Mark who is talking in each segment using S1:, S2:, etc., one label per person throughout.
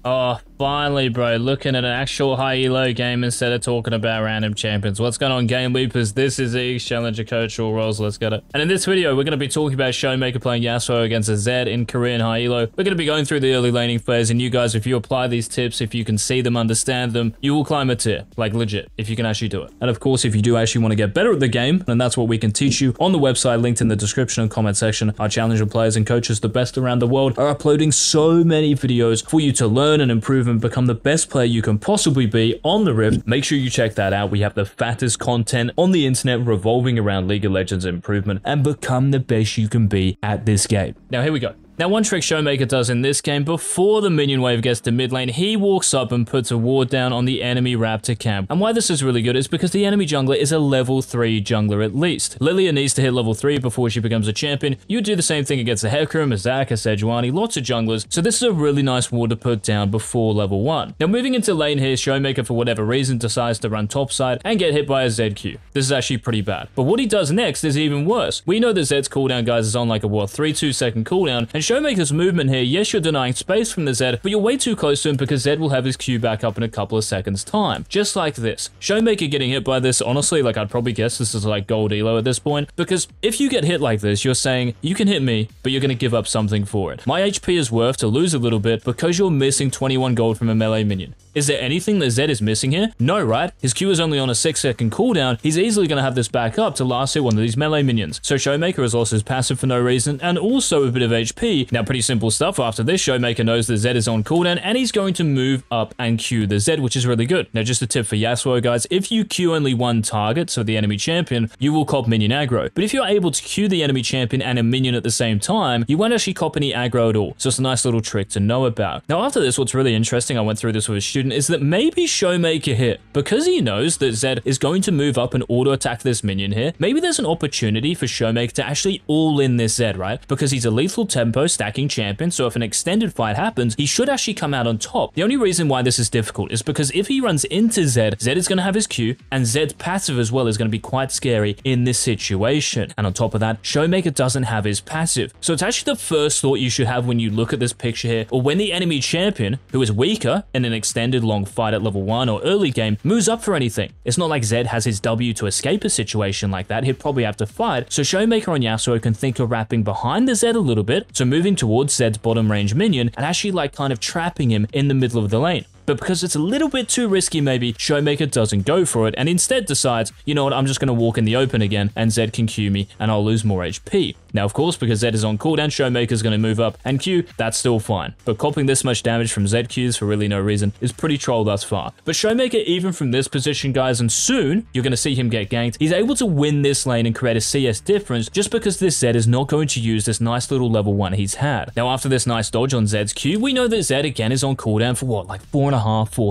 S1: Oh, finally, bro. Looking at an actual high elo game instead of talking about random champions. What's going on, GameLeapers? This is the Challenger Coach All Rolls. Let's get it. And in this video, we're going to be talking about SHOWMAKER playing Yasuo against a Zed in Korean high elo. We're going to be going through the early laning phase, and you guys, if you apply these tips, if you can see them, understand them, you will climb a tier. Like, legit, if you can actually do it. And of course, if you do actually want to get better at the game, and that's what we can teach you on the website, linked in the description and comment section, our Challenger players and coaches, the best around the world, are uploading so many videos for you to learn and improve and become the best player you can possibly be on the Rift. Make sure you check that out. We have the fattest content on the internet revolving around League of Legends improvement, and become the best you can be at this game. Now here we go. Now, one trick SHOWMAKER does in this game, before the minion wave gets to mid lane, he walks up and puts a ward down on the enemy Raptor camp. And why this is really good is because the enemy jungler is a level 3 jungler at least. Lilia needs to hit level 3 before she becomes a champion. You do the same thing against a Hecarim, a Zac, a Sejuani, lots of junglers. So this is a really nice ward to put down before level 1. Now, moving into lane here, SHOWMAKER, for whatever reason, decides to run topside and get hit by a ZQ. This is actually pretty bad. But what he does next is even worse. We know that Zed's cooldown, guys, is on like a, what, 3-2 second cooldown, and SHOWMAKER's movement here, yes, you're denying space from the Zed, but you're way too close to him because Zed will have his Q back up in a couple of seconds time. Just like this. SHOWMAKER getting hit by this, honestly, like, I'd probably guess this is like gold elo at this point, because if you get hit like this, you're saying, you can hit me, but you're going to give up something for it. My HP is worth to lose a little bit because you're missing 21 gold from a melee minion. Is there anything that Zed is missing here? No, right? His Q is only on a 6-second cooldown. He's easily going to have this back up to last hit one of these melee minions. So SHOWMAKER has lost his passive for no reason, and also a bit of HP. Now, pretty simple stuff. After this, SHOWMAKER knows that Zed is on cooldown, and he's going to move up and Q the Zed, which is really good. Now, just a tip for Yasuo, guys. If you Q only one target, so the enemy champion, you will cop minion aggro. But if you're able to Q the enemy champion and a minion at the same time, you won't actually cop any aggro at all. So it's a nice little trick to know about. Now, after this, what's really interesting, I went through this with a student, is that maybe SHOWMAKER here, because he knows that Zed is going to move up and auto-attack this minion here, maybe there's an opportunity for SHOWMAKER to actually all-in this Zed, right? Because he's a lethal tempo stacking champion, so if an extended fight happens, he should actually come out on top. The only reason why this is difficult is because if he runs into Zed, Zed is going to have his Q, and Zed's passive as well is going to be quite scary in this situation. And on top of that, SHOWMAKER doesn't have his passive. So it's actually the first thought you should have when you look at this picture here, or when the enemy champion, who is weaker in an extended long fight at level 1 or early game, moves up for anything. It's not like Zed has his W to escape a situation like that. He'd probably have to fight. So SHOWMAKER on Yasuo can think of wrapping behind the Zed a little bit, so moving towards Zed's bottom range minion, and actually like kind of trapping him in the middle of the lane. But because it's a little bit too risky, maybe SHOWMAKER doesn't go for it and instead decides, you know what, I'm just going to walk in the open again and Zed can Q me and I'll lose more HP. Now, of course, because Zed is on cooldown, SHOWMAKER's going to move up and Q, that's still fine. But copping this much damage from Zed Qs for really no reason is pretty troll thus far. But SHOWMAKER, even from this position, guys, and soon you're going to see him get ganked, he's able to win this lane and create a CS difference just because this Zed is not going to use this nice little level 1 he's had. Now, after this nice dodge on Zed's Q, we know that Zed again is on cooldown for what, like 4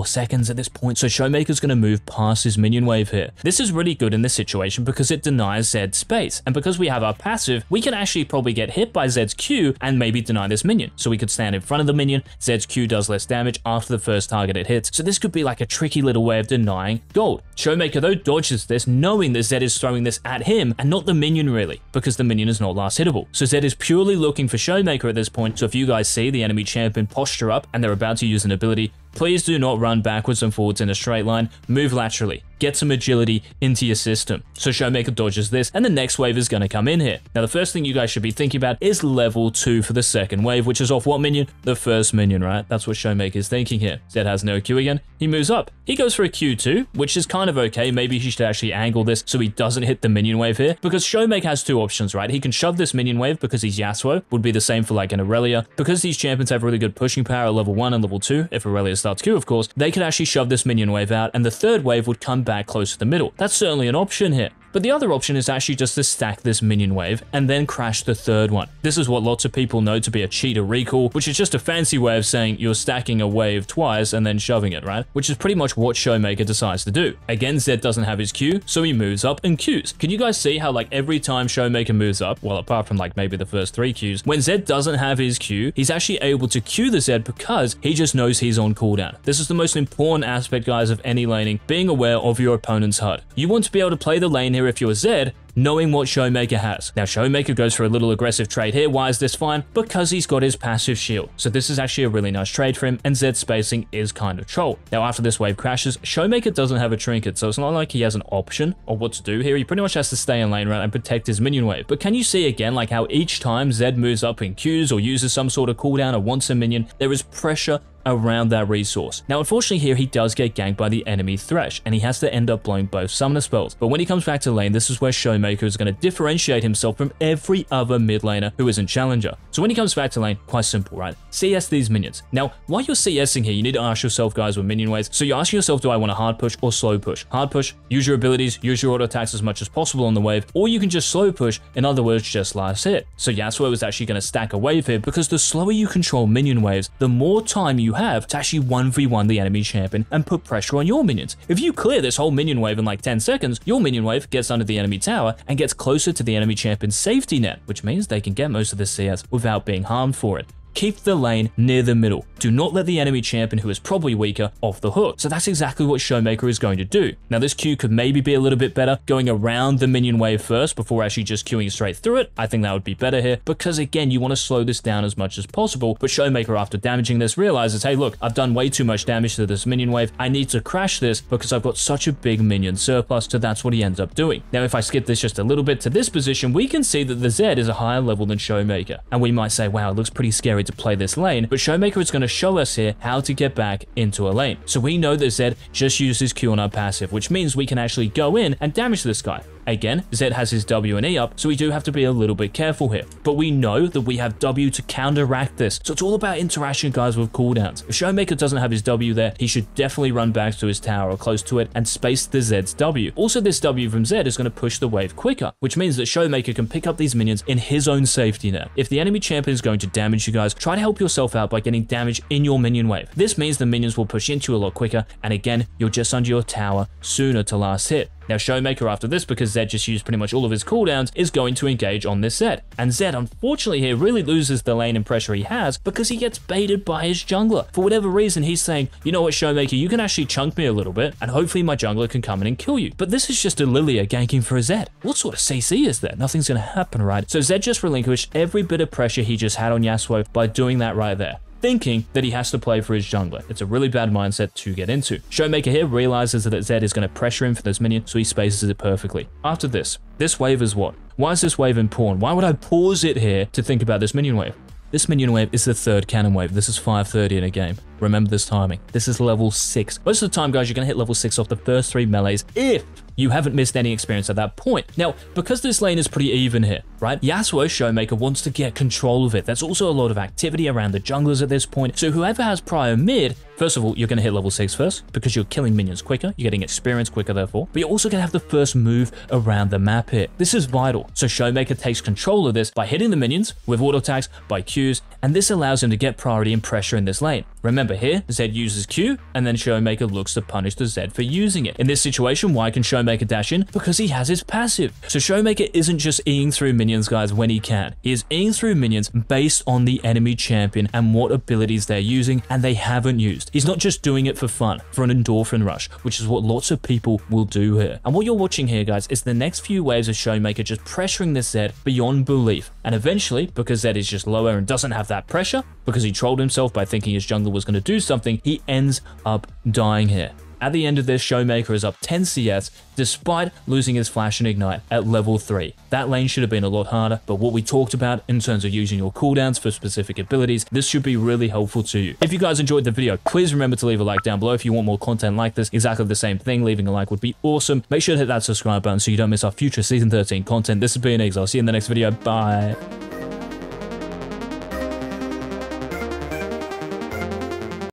S1: seconds at this point, so SHOWMAKER's going to move past his minion wave here. This is really good in this situation because it denies Zed space, and because we have our passive, we can actually probably get hit by Zed's Q and maybe deny this minion. So we could stand in front of the minion, Zed's Q does less damage after the first target it hits, so this could be like a tricky little way of denying gold. SHOWMAKER though dodges this, knowing that Zed is throwing this at him and not the minion really, because the minion is not last hittable. So Zed is purely looking for SHOWMAKER at this point, so if you guys see the enemy champion posture up and they're about to use an ability, please do not run backwards and forwards in a straight line, move laterally. Get some agility into your system. So SHOWMAKER dodges this, and the next wave is going to come in here. Now, the first thing you guys should be thinking about is level 2 for the second wave, which is off what minion? The first minion, right? That's what SHOWMAKER is thinking here. Zed has no Q again. He moves up. He goes for a Q2, which is kind of okay. Maybe he should actually angle this so he doesn't hit the minion wave here, because SHOWMAKER has two options, right? He can shove this minion wave because he's Yasuo, would be the same for like an Aurelia. Because these champions have really good pushing power at level 1 and level 2, if Aurelia starts Q, of course, they could actually shove this minion wave out, and the third wave would come back close to the middle. That's certainly an option here. But the other option is actually just to stack this minion wave and then crash the third one. This is what lots of people know to be a cheater recall, which is just a fancy way of saying you're stacking a wave twice and then shoving it, right? Which is pretty much what SHOWMAKER decides to do. Again, Zed doesn't have his Q, so he moves up and Qs. Can you guys see how like every time SHOWMAKER moves up, well, apart from like maybe the first 3 Qs, when Zed doesn't have his Q, he's actually able to Q the Zed because he just knows he's on cooldown. This is the most important aspect, guys, of any laning, being aware of your opponent's HUD. You want to be able to play the lane here if you're Zed, knowing what SHOWMAKER has. Now, SHOWMAKER goes for a little aggressive trade here. Why is this fine? Because he's got his passive shield. So this is actually a really nice trade for him, and Zed's spacing is kind of troll. Now, after this wave crashes, SHOWMAKER doesn't have a trinket, so it's not like he has an option of what to do here. He pretty much has to stay in lane round and protect his minion wave. But can you see again, like how each time Zed moves up in Qs or uses some sort of cooldown or wants a minion, there is pressure around that resource. Now, unfortunately here, he does get ganked by the enemy Thresh, and he has to end up blowing both summoner spells. But when he comes back to lane, this is where SHOWMAKER is going to differentiate himself from every other mid laner who isn't challenger. So when he comes back to lane, quite simple, right? CS these minions. Now, while you're CSing here, you need to ask yourself, guys, with minion waves. So you're asking yourself, do I want a hard push or slow push? Hard push, use your abilities, use your auto attacks as much as possible on the wave, or you can just slow push, in other words, just last hit. So Yasuo is actually going to stack a wave here, because the slower you control minion waves, the more time you have to actually 1v1 the enemy champion and put pressure on your minions. If you clear this whole minion wave in like 10 seconds, your minion wave gets under the enemy tower and gets closer to the enemy champion's safety net, which means they can get most of the CS without being harmed for it. Keep the lane near the middle. Do not let the enemy champion, who is probably weaker, off the hook. So that's exactly what SHOWMAKER is going to do. Now, this Q could maybe be a little bit better, going around the minion wave first before actually just queuing straight through it. I think that would be better here, because again, you want to slow this down as much as possible. But SHOWMAKER, after damaging this, realizes, hey, look, I've done way too much damage to this minion wave. I need to crash this because I've got such a big minion surplus. So that's what he ends up doing. Now, if I skip this just a little bit to this position, we can see that the Zed is a higher level than SHOWMAKER. And we might say, wow, it looks pretty scary to play this lane. But SHOWMAKER is going to show us here how to get back into a lane. So we know that Zed just used his Q on our passive, which means we can actually go in and damage this guy. Again, Zed has his W and E up, so we do have to be a little bit careful here. But we know that we have W to counteract this. So it's all about interaction, guys, with cooldowns. If SHOWMAKER doesn't have his W there, he should definitely run back to his tower or close to it and space the Zed's W. Also, this W from Zed is going to push the wave quicker, which means that SHOWMAKER can pick up these minions in his own safety net. If the enemy champion is going to damage you guys, try to help yourself out by getting damage in your minion wave. This means the minions will push into you a lot quicker, and again, you're just under your tower sooner to last hit. Now, SHOWMAKER, after this, because Zed just used pretty much all of his cooldowns, is going to engage on this Zed. And Zed, unfortunately here, really loses the lane and pressure he has because he gets baited by his jungler. For whatever reason, he's saying, you know what, SHOWMAKER, you can actually chunk me a little bit, and hopefully my jungler can come in and kill you. But this is just a Lilia ganking for a Zed. What sort of CC is that? Nothing's going to happen, right? So Zed just relinquished every bit of pressure he just had on Yasuo by doing that right there, thinking that he has to play for his jungler. It's a really bad mindset to get into. SHOWMAKER here realizes that Zed is going to pressure him for this minion, so he spaces it perfectly. After this wave is what? Why is this wave in pawn? Why would I pause it here to think about this minion wave? This minion wave is the third cannon wave. This is 5:30 in a game. Remember this timing. This is level 6. Most of the time, guys, you're going to hit level 6 off the first 3 melees if you haven't missed any experience at that point. Now, because this lane is pretty even here, right? Yasuo, SHOWMAKER wants to get control of it. There's also a lot of activity around the junglers at this point. So whoever has prior mid, first of all, you're going to hit level 6 first because you're killing minions quicker. You're getting experience quicker, therefore. But you're also going to have the first move around the map here. This is vital. So SHOWMAKER takes control of this by hitting the minions with auto attacks, by Qs, and this allows him to get priority and pressure in this lane. Remember here, Zed uses Q, and then SHOWMAKER looks to punish the Zed for using it. In this situation, why can SHOWMAKER dash in? Because he has his passive. So SHOWMAKER isn't just eating through minions, guys, when he can. He is eating through minions based on the enemy champion and what abilities they're using and they haven't used. He's not just doing it for fun, for an endorphin rush, which is what lots of people will do here. And what you're watching here, guys, is the next few waves of SHOWMAKER just pressuring this Zed beyond belief. And eventually, because Zed is just lower and doesn't have that pressure, because he trolled himself by thinking his jungler was going to do something, he ends up dying here. At the end of this, SHOWMAKER is up 10 CS despite losing his flash and ignite at level 3. That lane should have been a lot harder, but what we talked about in terms of using your cooldowns for specific abilities, this should be really helpful to you. If you guys enjoyed the video, please remember to leave a like down below. If you want more content like this, exactly the same thing, leaving a like would be awesome. Make sure to hit that subscribe button so you don't miss our future Season 13 content. This has been Iggs. I'll see you in the next video. Bye.